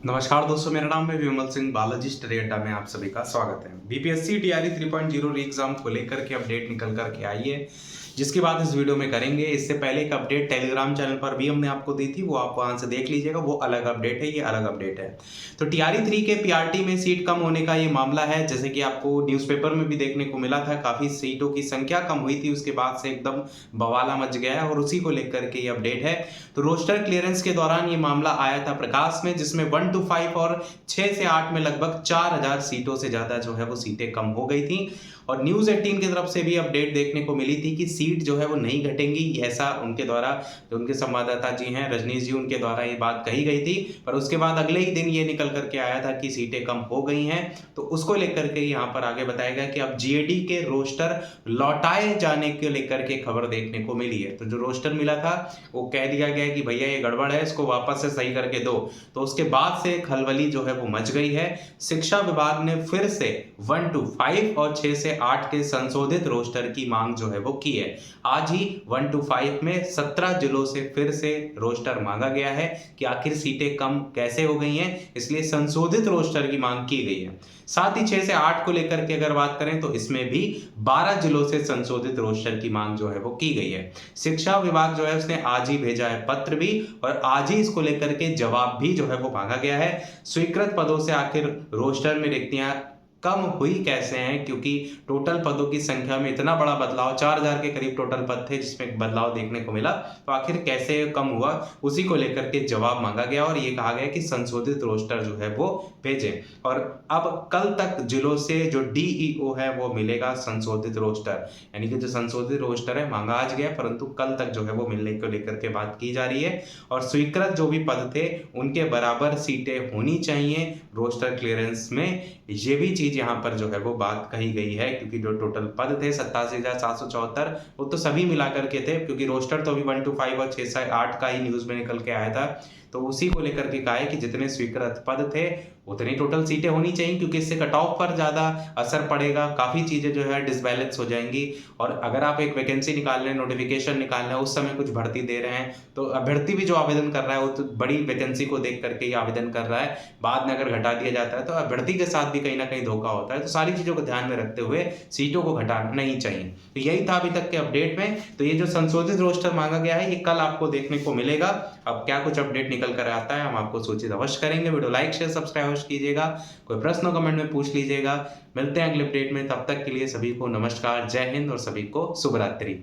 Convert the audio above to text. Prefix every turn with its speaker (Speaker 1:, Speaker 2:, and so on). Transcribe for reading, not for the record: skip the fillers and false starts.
Speaker 1: नमस्कार दोस्तों, मेरा नाम है विमल सिंह। बालाजी स्टडी अड्डा में आप सभी का स्वागत है। बीपीएससी टीआरई 3.0 री एग्जाम को लेकर के अपडेट निकल कर के आई है, जिसकी बात इस वीडियो में करेंगे। इससे पहले एक अपडेट टेलीग्राम चैनल पर भी हमने आपको दी थी, वो आप वहां से देख लीजिएगा। वो अलग अपडेट है, ये अलग अपडेट है। तो टीआरई 3 के पीआरटी में सीट कम होने का ये मामला है। जैसे कि आपको न्यूज़पेपर में भी देखने को मिला था, काफी सीटों की संख्या कम हुई थी, उसके बाद से एकदम बवाला मच गया है और उसी को लेकर के ये अपडेट है। तो रोस्टर क्लियरेंस के दौरान ये मामला आया था प्रकाश में, जिसमें 1 to 5 और 6 से 8 में लगभग 4000 सीटों से ज्यादा जो है वो सीटें कम हो गई थी। और न्यूज़ 18 की तरफ से भी अपडेट देखने को मिली थी कि सीट जो है वो नहीं घटेंगी, ऐसा उनके द्वारा, जो उनके संवाददाता जी हैं रजनीश जी, उनके द्वारा ये बात कही गई थी। पर उसके बाद अगले ही दिन ये निकल करके आया था कि सीटें कम हो गई हैं। तो उसको लेकर के यहाँ पर आगे बताया गया कि अब जीएडी के रोस्टर लौटाए जाने को लेकर के खबर देखने को मिली है। तो जो रोस्टर मिला था वो कह दिया गया कि भैया ये गड़बड़ है, इसको वापस से सही करके दो। तो उसके बाद से खलबली जो है वो मच गई है। शिक्षा विभाग ने फिर से 1 to 5 और 6 से 8 के संशोधित रोस्टर की मांग जो है वो की है। आज ही 1 to 5 में 17 जिलों से फिर से रोस्टर मांगा गया है कि आखिर सीटें कम कैसे हो गई हैं, इसलिए संशोधित रोस्टर की मांग की गई है। साथ ही 6 से 8 को लेकर के अगर बात करें तो इसमें भी 12 जिलों से संशोधित रोस्टर की मांग जो है वो की गई है। शिक्षा विभाग जो है उसने आज ही भेजा है पत्र भी, और आज ही इसको लेकर के जवाब भी जो है वो मांगा गया है। स्वीकृत पदों से आखिर रोस्टर में रिक्तियां कम हुई कैसे हैं, क्योंकि टोटल पदों की संख्या में इतना बड़ा बदलाव, 4000 के करीब टोटल पद थे जिसमें बदलाव देखने को मिला। तो आखिर कैसे कम हुआ, उसी को लेकर के जवाब मांगा गया और ये कहा गया कि संशोधित रोस्टर जो है वो भेजें। और अब कल तक जिलों से जो डीईओ है वो मिलेगा संशोधित रोस्टर, यानी कि जो संशोधित रोस्टर है मांगा आज गया, परंतु कल तक जो है वो मिलने को लेकर के बात की जा रही है। और स्वीकृत जो भी पद थे उनके बराबर सीटें होनी चाहिए रोस्टर क्लियरेंस में, ये भी चीज यहाँ पर जो है वो बात कही गई है। क्योंकि जो टोटल पद थे 87,774, वो तो सभी मिलाकर के थे, क्योंकि रोस्टर तो अभी 1 to 5 और 6 से 8 का ही न्यूज में निकल के आया था। तो उसी को लेकर के कहा है कि जितने स्वीकृत पद थे उतनी टोटल सीटें होनी चाहिए, क्योंकि इससे कट ऑफ पर ज्यादा असर पड़ेगा, काफी चीजें जो है डिसबैलेंस हो जाएंगी। और अगर आप एक वैकेंसी निकाल रहे हैं, नोटिफिकेशन निकाल रहे हैं, उस समय कुछ भर्ती दे रहे हैं, तो अभ्यर्थी भी जो आवेदन कर रहा है वो तो बड़ी वैकेंसी को देख करके ही आवेदन कर रहा है। बाद में अगर घटा दिया जाता है तो अभ्यर्थी के साथ भी कहीं ना कहीं धोखा होता है। तो सारी चीजों को ध्यान में रखते हुए सीटों को घटाना नहीं चाहिए। तो यही था अभी तक के अपडेट में। तो ये जो संशोधित रोस्टर मांगा गया है ये कल आपको देखने को मिलेगा। अब क्या कुछ अपडेट निकल कर आता है हम आपको सूचित अवश्य करेंगे। वीडियो लाइक शेयर सब्सक्राइब अवश्य कीजिएगा। कोई प्रश्न कमेंट में पूछ लीजिएगा। मिलते हैं अगले अपडेट में, तब तक के लिए सभी को नमस्कार, जय हिंद और सभी को शुभ रात्रि।